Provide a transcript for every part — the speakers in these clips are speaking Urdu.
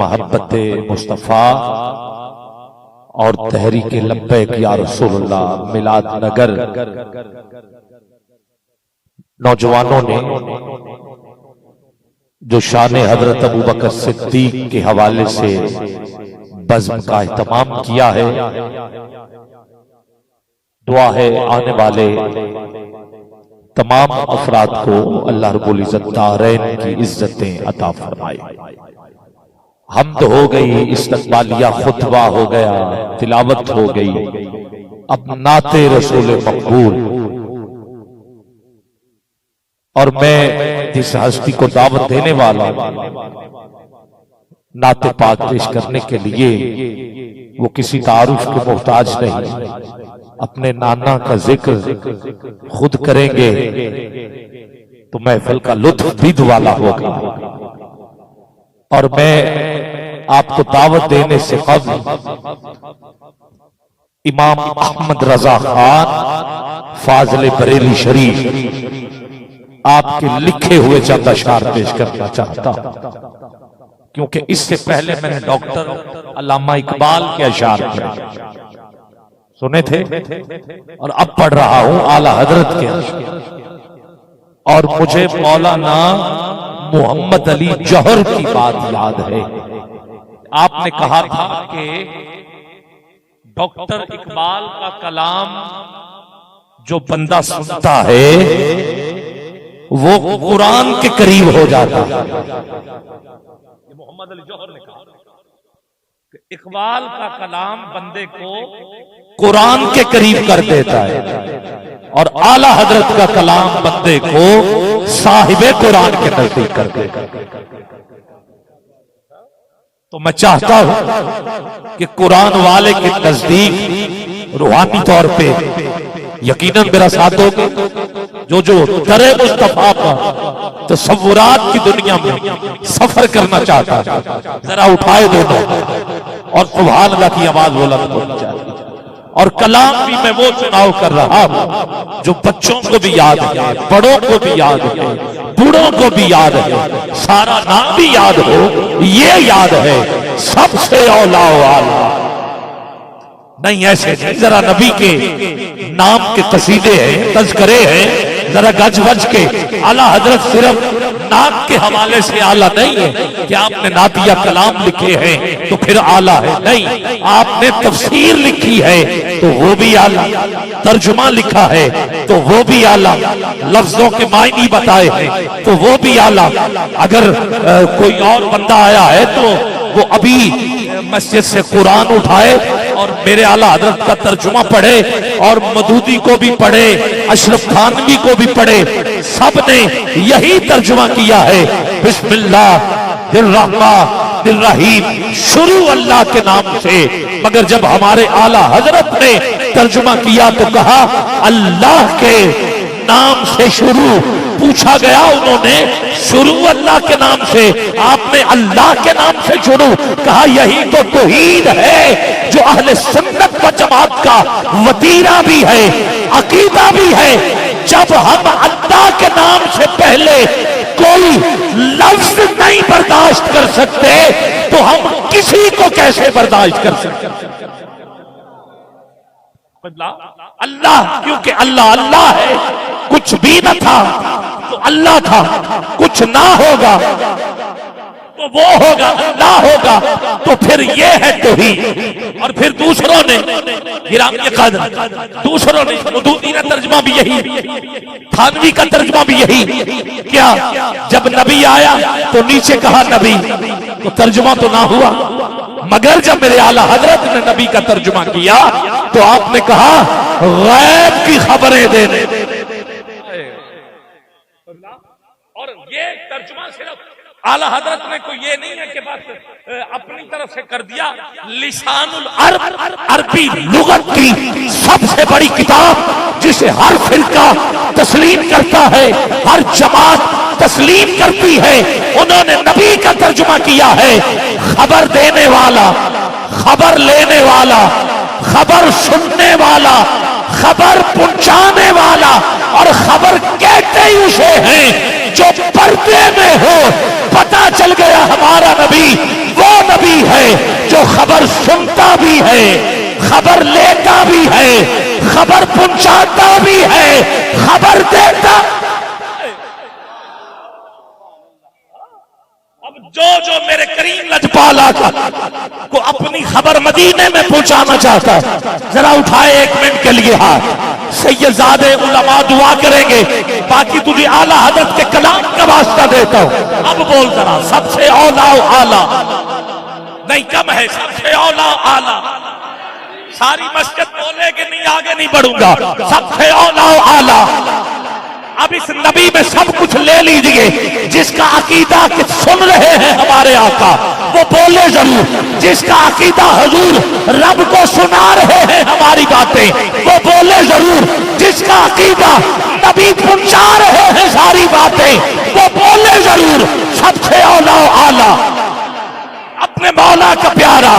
محبت مصطفیٰ اور تحریک لبیک یا رسول اللہ میلاد نگر نوجوانوں نے جو شان حضرت ابوبکر صدیق کے حوالے سے بزم کا اہتمام کیا ہے، دعا ہے آنے والے تمام افراد کو اللہ رب العزت دارین کی عزتیں عطا فرمائے۔ حمد ہو گئی، استقبالیہ خطبہ ہو گیا، تلاوت ہو گئی، اب نعت رسول مقبول، اور میں جس ہستی کو دعوت دینے والا نعت پاک پیش کرنے کے لیے، وہ کسی تعارف کے محتاج نہیں، اپنے نانا کا ذکر خود کریں گے تو محفل کا لطف دید والا ہوگا۔ اور میں آپ کو دعوت دینے سے قبل امام احمد رضا خان فاضل بریلی شریف آپ کے لکھے ہوئے چند اشعار پیش کرنا چاہتا ہوں، کیونکہ اس سے پہلے میں نے ڈاکٹر علامہ اقبال کے اشعار سنے تھے اور اب پڑھ رہا ہوں اعلیٰ حضرت کے اشعار، اور مجھے مولانا محمد علی جوہر کی بات یاد ہے۔ آپ نے کہا تھا کہ ڈاکٹر اقبال کا کلام جو بندہ سنتا ہے وہ قرآن کے قریب ہو جاتا ہے۔ محمد علی جوہر نے کہا کہ اقبال کا کلام بندے کو قرآن کے قریب کر دیتا ہے، اور اعلیٰ حضرت کا کلام بندے کو صاحب قرآن کے نزدیک کر دیتا ہے۔ تو میں چاہتا ہوں کہ قرآن والے کے نزدیک روحانی طور پہ یقیناً میرا ساتھ ہوگا، جو در مصطفیٰ پر تصورات کی دنیا میں سفر کرنا چاہتا ہے ذرا اٹھائے دونوں اور سبحان اللہ کی آواز بلند ہونی چاہیے۔ اور کلام بھی میں وہ چناؤ کر رہا ہوں جو بچوں کو بھی یاد ہے، بڑوں کو بھی یاد ہے، بوڑھوں کو بھی یاد ہے، سارا نام بھی یاد ہو، یہ یاد ہے سب سے اولا والا نہیں، ایسے نہیں ذرا نبی کے نام کے قصیدے ہیں، تذکرے ہیں، ذرا گج وج کے اعلیٰ حضرت صرف نام کے حوالے سے اعلیٰ نہیں ہے کہ آپ نے نعتیہ کلام لکھے ہیں تو پھر اعلیٰ ہے، نہیں، آپ نے تفسیر لکھی ہے تو وہ بھی اعلیٰ، ترجمہ لکھا ہے تو وہ بھی اعلیٰ، لفظوں کے معنی بتائے ہیں تو وہ بھی اعلیٰ۔ اگر کوئی اور بندہ آیا ہے تو وہ ابھی مسجد سے قرآن اٹھائے اور میرے اعلیٰ حضرت کا ترجمہ پڑھے، اور مدودی کو بھی پڑھے، اشرف تھانوی کو بھی پڑھے، سب نے یہی ترجمہ کیا ہے، بسم اللہ الرحمن الرحیم، شروع اللہ کے نام سے۔ مگر جب ہمارے اعلیٰ حضرت نے ترجمہ کیا تو کہا اللہ کے نام سے شروع، پوچھا گیا انہوں نے شروع اللہ کے نام سے، آپ نے اللہ کے نام سے شروع کہا، یہی تو توحید ہے جو اہل سنت و جماعت کا وتیرہ بھی ہے، عقیدہ بھی ہے۔ جب ہم اللہ کے نام سے پہلے کوئی لفظ نہیں برداشت کر سکتے تو ہم کسی کو کیسے برداشت کر سکتے؟ اللہ، کیونکہ اللہ اللہ ہے، کچھ بھی نہ تھا تو اللہ تھا، کچھ نہ ہوگا تو وہ ہوگا، اللہ ہوگا، تو پھر یہ ہے توحید۔ اور پھر دوسروں نے گرامی قدر، دوسروں نے مدودی نے ترجمہ بھی یہی، تھانوی کا ترجمہ بھی یہی، کیا جب نبی آیا تو نیچے کہا نبی، تو ترجمہ تو نہ ہوا، مگر جب میرے اعلیٰ حضرت نے نبی کا ترجمہ کیا تو آپ نے کہا غیب کی خبریں دینے، اور یہ ترجمہ صرف اعلیٰ حضرت نے کوئی یہ نہیں ہے کہ بس اپنی طرف سے کر دیا، لسان العرب، عربی لغت کی سب سے بڑی کتاب جسے ہر فرقہ تسلیم کرتا ہے، ہر جماعت تسلیم کرتی ہے، انہوں نے نبی کا ترجمہ کیا ہے، خبر دینے والا، خبر لینے والا، خبر سننے والا، خبر پہنچانے والا، اور خبر کہتے ہی اسے ہیں جو پردے میں ہو پتا چل گیا ہمارا نبی وہ نبی ہے جو خبر سنتا بھی ہے، خبر لیتا بھی ہے، خبر پہنچاتا بھی ہے، خبر دیتا۔ اب جو میرے کریم لجپالا کو اپنی خبر مدینے میں پہنچانا چاہتا ہے، ذرا اٹھائے ایک منٹ کے لیے ہاتھ۔ سید زادے علماء دعا کریں گے، باقی تجھے اعلیٰ حضرت کے کلام کا واسطہ دیتا ہوں۔ اب بول ذرا، سب سے اولا و اعلیٰ نہیں کم ہے، سب سے اولا و اعلیٰ۔ ساری مسجد بولے کہ نہیں، آگے نہیں بڑھوں گا۔ سب سے اولا و اعلیٰ۔ اب اس نبی میں سب کچھ لے لیجئے، جس کا عقیدہ کہ سن رہے ہیں ہمارے آقا وہ بولے ضرور، جس کا عقیدہ حضور رب کو سنا رہے ہیں ہماری باتیں وہ بولے ضرور، جس کا عقیدہ نبی پہنچا رہے ہیں ساری باتیں وہ بولے ضرور۔ سب سے اولا و اعلیٰ، اپنے مولا کا پیارا،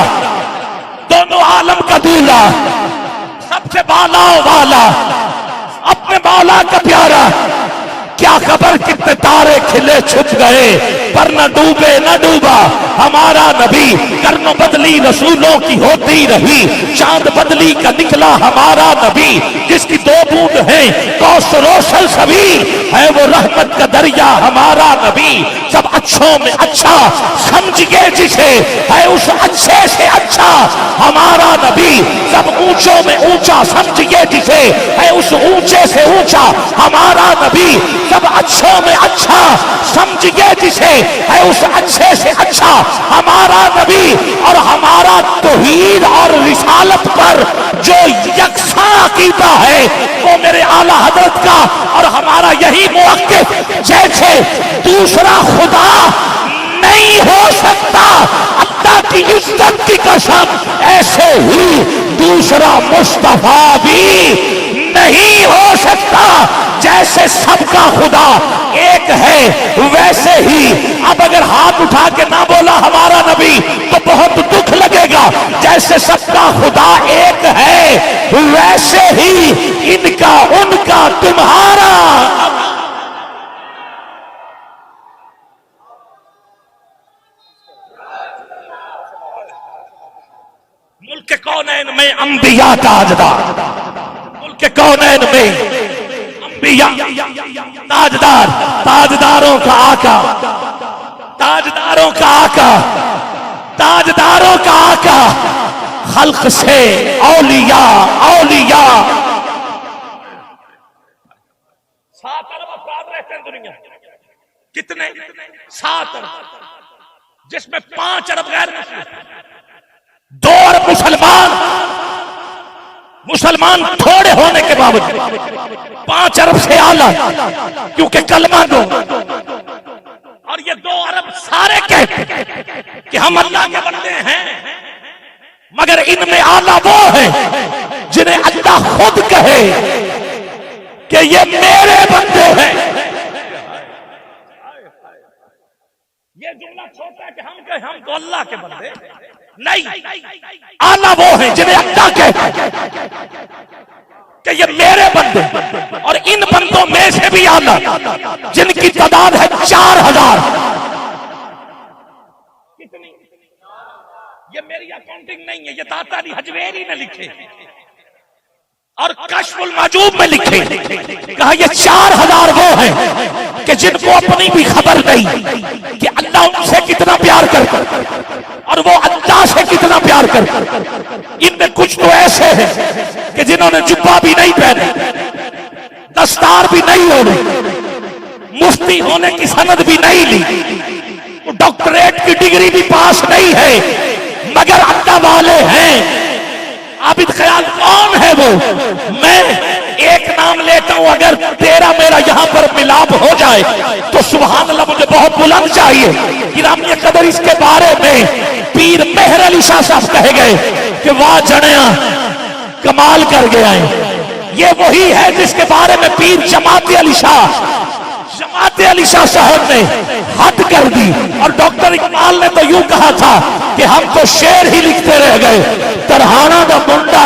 دونوں عالم کا دولہا، سب سے بالا و والا، اپنے مولا کا پیارا۔ کیا خبر کتنے تارے کھلے چھپ گئے پر نہ ڈوبے نہ ڈوبا ہمارا نبی، کرنوں بدلی رسولوں کی ہوتی رہی، چاند بدلی کا نکلا ہمارا نبی، جس کی دو بوند ہیں کوثر و سلسبیل، ہے وہ رحمت کا دریا ہمارا نبی۔ سب اچھوں میں اچھا سمجھئے جسے، ہے اس اچھے سے اچھا ہمارا نبی۔ سب اونچوں میں اونچا سمجھئے جسے، ہے اس اونچے سے اونچا ہمارا نبی۔ سب اچھوں میں اچھا سمجھئے جسے، ہے اس اچھے سے اچھا ہمارا نبی۔ اور ہمارا توحید اور رسالت پر جو یکساں عقیدہ ہے وہ میرے اعلیٰ حضرت کا اور ہمارا یہی موقف، جیسے دوسرا خدا نہیں ہو سکتا اللہ کی عزت کی قسم، ایسے ہی دوسرا مصطفیٰ بھی نہیں ہو سکتا۔ جیسے سب کا خدا ایک ہے ویسے ہی، اب اگر ہاتھ اٹھا کے نہ بولا ہمارا نبی تو بہت دکھ لگے گا۔ جیسے سب کا خدا ایک ہے ویسے ہی ان کا ان کا تمہارا۔ ملک کونین میں انبیاء تاجدار، ملک کونین میں انبیاء تاجدار، تاجداروں کا آقا، تاجداروں کا آقا، تاجداروں کا آقا، خلق سے اولیاء اولیاء۔ 7 ارب افراد رہتے ہیں دنیا، کتنے؟ 7 ارب، جس میں 5 ارب غیر مسلم، 2 ارب مسلمان، مسلمان تھوڑے ہونے کے باوجود 5 ارب سے اعلیٰ کیونکہ کلمہ دو، اور یہ 2 ارب سارے کہتے کہ ہم اللہ کے بندے ہیں، مگر ان میں اعلیٰ وہ ہیں جنہیں اللہ خود کہے کہ یہ میرے بندے ہیں۔ یہ جملہ چھوٹا ہے کہ ہم تو اللہ کے بندے نہیں، اعلیٰ وہ ہیں جنہیں اللہ کہے کہ یہ میرے بندے، اور ان بندوں میں سے بھی اعلیٰ جن کی تعداد ہے 4000۔ کتنی؟ یہ میری اکاؤنٹنگ نہیں ہے، یہ داتا علی حجویری نے لکھے اور کشف المعجوب میں لکھے، کہا یہ 4000 وہ ہیں کہ جن کو اپنی بھی خبر نہیں کہ اللہ ان سے کتنا پیار کرتا اور وہ اللہ سے کتنا پیار کرتا۔ ان میں کچھ تو ایسے ہیں کہ جنہوں نے جبہ بھی نہیں پہنے، دستار بھی نہیں اوڑھی، مفتی ہونے کی سند بھی نہیں لی، ڈاکٹریٹ کی ڈگری بھی پاس نہیں ہے، مگر اللہ والے ہیں۔ عابد خیال کون ہے وہ؟ میں ایک نام لیتا ہوں، اگر تیرا میرا یہاں پر ملاپ ہو جائے تو سبحان اللہ مجھے بہت بلند چاہیے۔ گرامی قدر اس کے بارے میں پیر مہر علی شاہ صاحب کہے گئے کہ واہ جڑیاں کمال کر گیا ہے۔ یہ وہی ہے جس کے بارے میں پیر جماعت علی شاہ صاحب نے حد کر دی، اور ڈاکٹر اقبال نے تو یوں کہا تھا کہ ہم تو شعر ہی لکھتے رہ گئے، ترہانا دا منڈا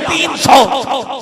300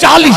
40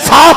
7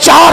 4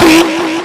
3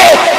1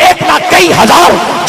1,00,000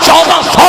1400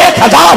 1000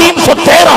313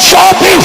24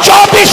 24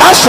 10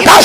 10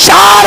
4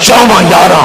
14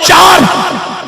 4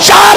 4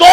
2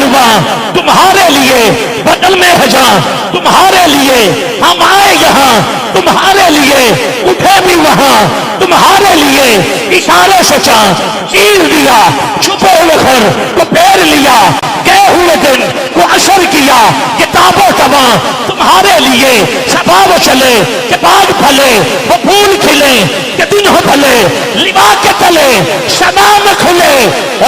رہنما تمہارے لیے بدل میں ہے جان تمہارے لیے ہم آئے یہاں تمہارے لیے اٹھے بھی وہاں تمہارے لیے اشارے سے چاند چیر دیا چھپے ہوئے خر کو پھیر لیا گئے ہوئے دن کو عشر کیا کتابوں تباں تمہارے لیے صبا وہ چلے کہ باغ پھلے وہ پھول کھلے کہ دن ہو بھلے لبا کے تلے سدا میں کھلے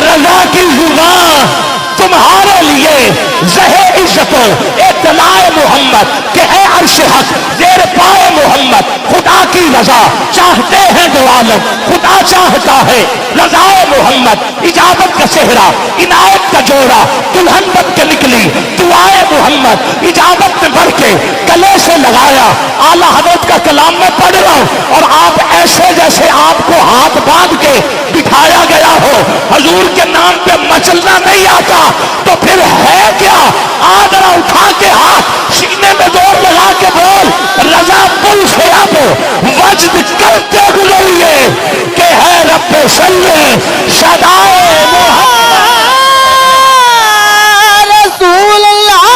رضا کی زبان تمہارے لیے زہر عزت اطلاع محمد کہ ہے عرش حق زیر پائے محمد خدا کی رضا چاہتے ہیں دو عالم خدا چاہتا ہے رضا محمد اجابت کا صحرا عنایت کا جوڑا دلہن بن کے نکلی دعائے محمد اجابت میں بڑھ کے گلے سے لگایا اعلیٰ حضرت کا کلام میں پڑھ رہا ہوں اور آپ ایسے جیسے آپ کو ہاتھ باندھ کے بٹھایا گیا ہو حضور کے نام پہ مچلنا نہیں آتا تو پھر ہے کیا آدھا اٹھا کے ہاتھ سینے میں زور لگا کے بول رضا پل سے اب وجد کرتے ہوئے کہ ہے رب صلی صدائے محمد رسول اللہ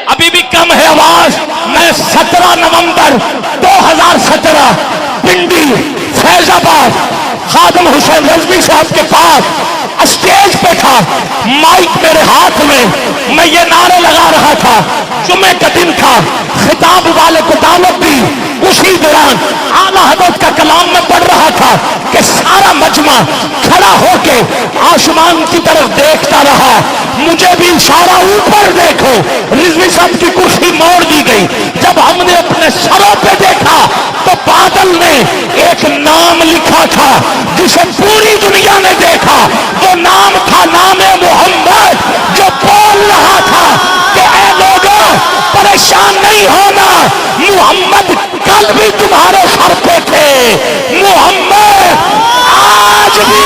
ابھی بھی کم ہے آواز میں 17 نومبر 2017 پنڈی فیض آباد خادم حسین رضوی صاحب کے پاس اسٹیج پہ تھا مائک میرے ہاتھ میں یہ نعرے لگا رہا تھا جمعے کا دن تھا خطاب والے کو دعوت دی اسی دوران اعلیٰ حضرت کا کلام میں پڑھ رہا تھا کہ سارا مجمع کھڑا ہو کے آسمان کی طرف دیکھتا رہا مجھے بھی اشارہ اوپر دیکھو رضوی صاحب کی کرسی موڑ دی گئی جب ہم نے اپنے سروں پہ دیکھا تو بادل نے ایک نام لکھا تھا جسے پوری دنیا نے دیکھا وہ نام تھا نام محمد جو بول رہا تھا کہ اے لوگوں پریشان نہیں ہونا محمد کل بھی تمہارے سر پہ تھے محمد آج بھی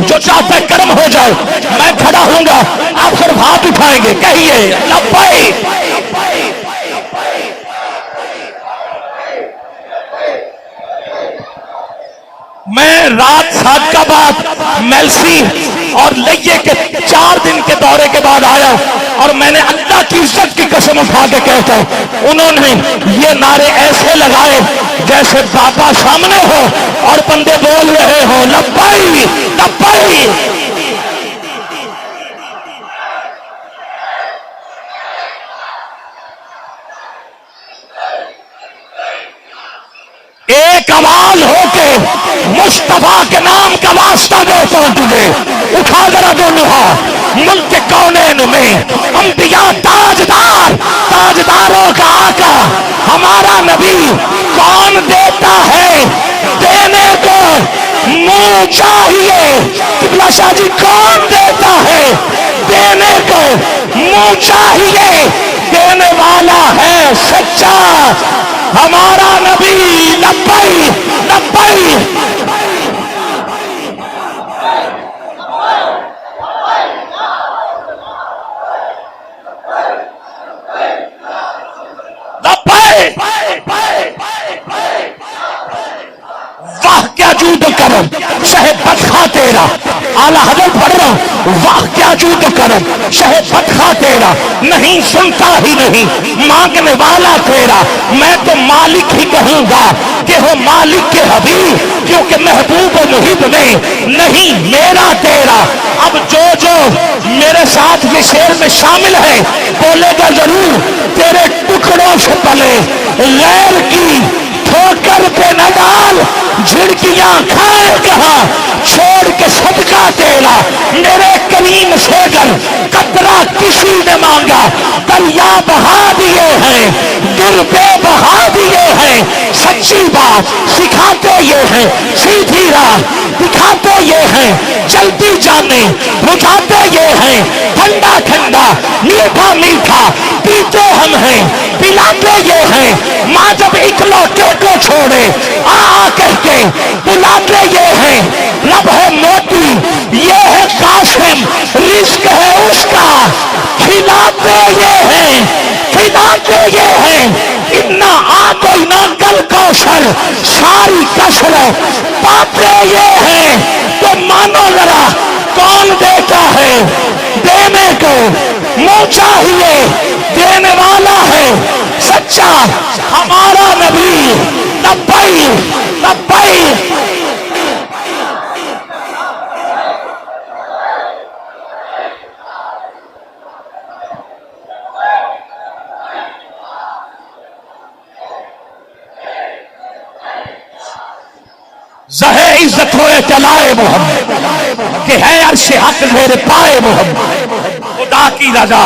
جو چاہتا ہے کرم ہو جائے میں کھڑا ہوں گا آپ پھر ہاتھ اٹھائیں گے کہیے لبیک میں رات صادقاباد میلسی اور لئیے کے 4 دن کے دورے کے بعد آیا اور میں نے اللہ کی عزت کی قسم اٹھا کے کہتا ہوں انہوں نے یہ نعرے ایسے لگائے جیسے بابا سامنے ہو اور بندے بول رہے ہو لبائی لبائی ایک آواز ہو کے مصطفیٰ کے نام کا واسطہ دیتا ہوں تجھے اٹھا ذرا دونوں ہاتھ ملک کونین میں انبیاء تاجدار تاجداروں کا آقا ہمارا نبی کون دیتا ہے دینے کو منہ چاہیے قبلہ شاہ جی کون دیتا ہے دینے کو منہ چاہیے دینے والا ہے سچا ہمارا نبی لبائی لبائی واہ کیا جود کرم شہ بدخواہ تیرا اعلیٰ حضرت پڑھ رہا ہوں واہ کیا جود کرم شہ بدخواہ تیرا نہیں سنتا ہی نہیں مانگنے والا تیرا میں تو مالک ہی کہوں گا کہ ہو مالک کے حبیب کیونکہ محبوب و محب میں نہیں میرا تیرا اب جو میرے ساتھ یہ شعر میں شامل ہے بولے گا ضرور تیرے ٹکڑوں سے پلے غیر کی ٹھوکر پہ نہ ڈال جھڑکیاں کھائے کہاں چھوڑ کے صدقہ تیرا میرے کریم سے گر قطرہ کسی نے مانگا مانگا دریا بہا دیے ہیں، دل بے بہا دیے ہیں، سچی بات سکھاتے یہ ہیں، سیدھی راہ دکھاتے یہ ہیں، جلدی جانے بجھاتے یہ ہیں، ٹھنڈا ٹھنڈا میٹھا میٹھا پیتے ہم ہیں، پلاتے یہ ہیں، ماں جب اکلوتے کو چھوڑے آ کہہ کے بلاتے یہ ہیں، رب ہے موتی یہ ہے قاسم، رزق ہے اس کا کھلاتے یہ ہیں، کھلاتے یہ ہیں، اتنا آتینا کل کوثر ساری کثرت پاتے یہ ہیں، تو مانو ذرا کون دیتا ہے دینے کو منہ چاہیے دینے والا ہے سچا ہمارا نبی لبیک لبیک زہے عزت ہوئے چلائے محمد کہ ہے عرش حق میرے پائے محمد خدا کی رضا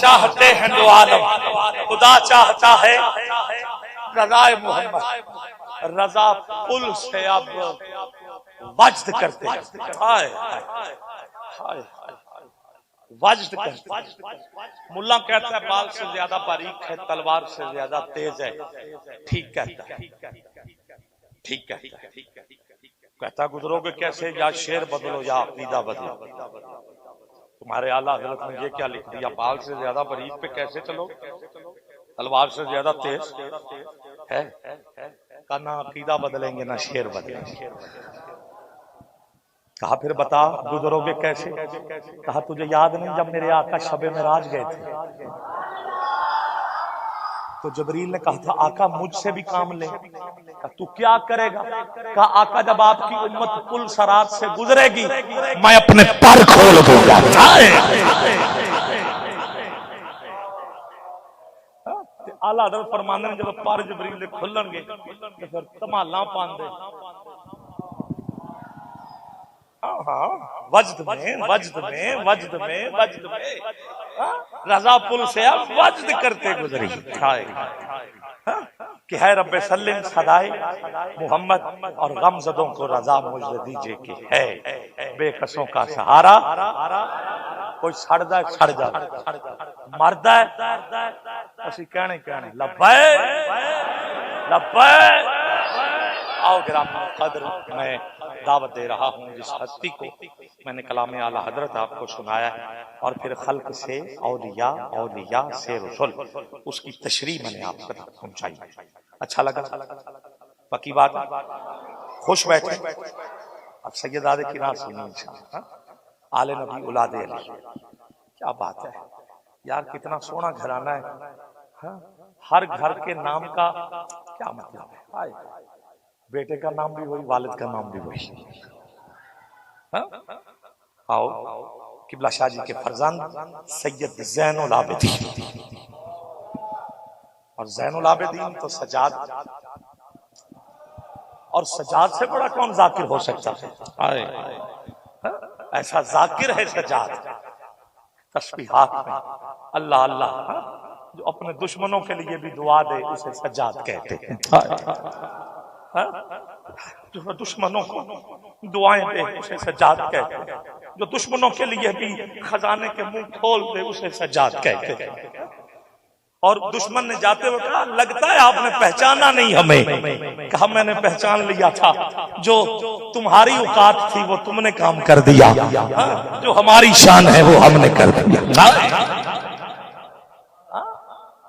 چاہتے ہیں دو عالم خدا چاہتا ہے رضا محمد رضا پل سے اب وجد کرتے وجد کرتے ملا کہتا ہے بال سے زیادہ باریک ہے تلوار سے زیادہ تیز ہے ٹھیک کہتا ہے ٹھیک ہے کہتا گزرو گے کیسے یا شعر بدلو یا عقیدہ بدلو تمہارے اعلیٰ حضرت نے یہ کیا لکھ دیا بال سے زیادہ باریک پہ کیسے چلو تلوار سے زیادہ تیز ہے کہا نہ عقیدہ بدلیں گے نہ شعر بدلیں گے کہا پھر بتا گزرو گے کیسے کہا تجھے یاد نہیں جب میرے آقا شب معراج گئے تھے تو جبریل نے کہا تھا آقا مجھ سے بھی کام لے کہا تو کیا کرے گا کہا آقا جب آپ کی امت پل صراط سے گزرے گی میں اپنے پر کھول دوں گا اعلیٰ حضرت فرمانے نے جب پر جبریل نے کھلن گے تو پھر تمالاں پاندے وجد میں رضا پل سے اب وجد کرتے گزری کہ ہے رب سلم صدائے محمد اور غم زدوں کو رضا مجھ دیجئے کہ ہے بے کسوں کا سہارا کوئی سڑ جائے مرد ہے اسی کہنے لبیک لبیک آؤ گرامی قدر میں دعوت دے رہا ہوں جس ہستی کو میں نے کلام اعلیٰ حضرت آپ کو سنایا اور پھر خلق سے اولیاء سے رسول اس کی تشریح میں نے آپ کو پہنچائی اچھا لگا پکی بات خوش بیٹھے اب سیدادے کی راہ سنی انشاءاللہ آل نبی اولاد علی کیا بات ہے یار کتنا سونا گھرانہ ہے ہر گھر کے نام کا کیا مطلب ہے بیٹے کا نام بھی وہی والد کا نام بھی وہی آؤ قبلہ شاہ جی کے فرزند سید زین العابدین اور زین العابدین تو سجاد اور سجاد سے بڑا کون ذاکر ہو سکتا ہے ایسا ذاکر ہے سجاد تسبیحات میں اللہ اللہ جو اپنے دشمنوں کے لیے بھی دعا دے اسے سجاد کہتے ہیں جو دشمنوں کو دعائیں دے اسے سجاد کہتے ہیں جو دشمنوں کے لیے بھی خزانے کے منہ کھول دے اسے سجاد کہتے ہیں اور دشمن نے جاتے ہوئے کہا لگتا ہے آپ نے پہچانا نہیں ہمیں کہا میں نے پہچان لیا تھا جو تمہاری اوقات تھی وہ تم نے کام کر دیا جو ہماری شان ہے وہ ہم نے کر دیا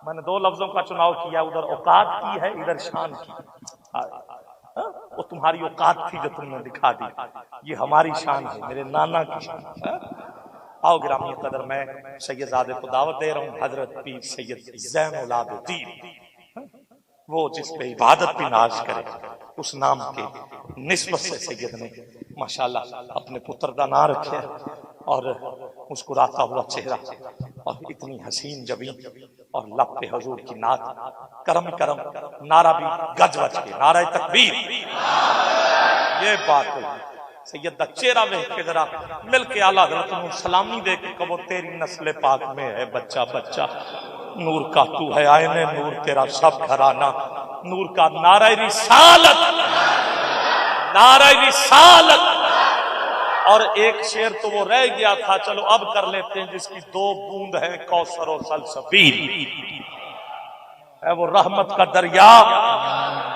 میں نے دو لفظوں کا چناؤ کیا ادھر اوقات کی ہے ادھر شان کی وہ تمہاری اوقات تھی جو تم نے دکھا دی یہ ہماری شان ہے میرے نانا کی شان آؤ گرامی قدر میں سید زادے کو دعوت دے رہا ہوں حضرت پیر سید زین العابدین وہ جس پہ عبادت بھی ناز کرے اس نام کے نسبت سے سید نے ماشاءاللہ اپنے پتر کا نام رکھے اور مسکراتا ہوا چہرہ اور اتنی حسین جبین اور لب پہ حضور کی نعت کرم کرم نعرہ بھی گج وج کے نعرہ تکبیر یہ بات ہے سیدہ چہرہ ویکھ کے ذرا مل کے اعلیٰ حضرت نو سلامی دے کے کہو تیری نسل پاک میں ہے بچہ بچہ، نور کا تو ہے آئینے نور، تیرا سب گھرانہ نور کا، نعرہ رسالت، نعرہ رسالت۔ اور ایک شعر تو وہ رہ گیا تھا، چلو اب کر لیتے ہیں، جس کی 2 بوند ہے کوثر و سلسبیل، ہے وہ رحمت کا دریا۔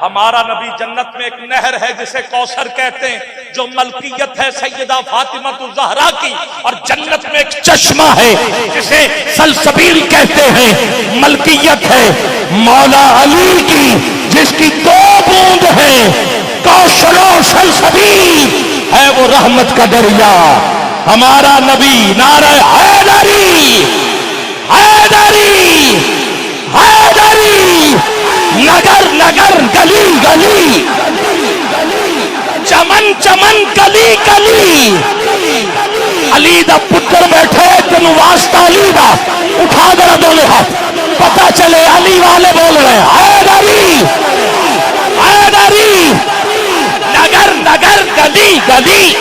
ہمارا نبی جنت میں ایک نہر ہے جسے کوثر کہتے ہیں، جو ملکیت ہے سیدہ فاطمہ الزہرا کی، اور جنت میں ایک چشمہ ہے جسے سلسبیل کہتے ہیں، ملکیت ہے مولا علی کی، جس کی 2 بوند ہے کوثر و سلسبیل، ہے وہ رحمت کا دریا۔ ہمارا نبی نعرہ حیدری حیدری حیدری، نگر نگر گلی گلی، چمن چمن گلی گلی، علی دا پتر بیٹھے تین واسطہ علی دا، اٹھا کر دونوں ہاتھ، پتہ چلے علی والے بول رہے ہیں، حیدری حیدری، نگر نگر گلی گلی،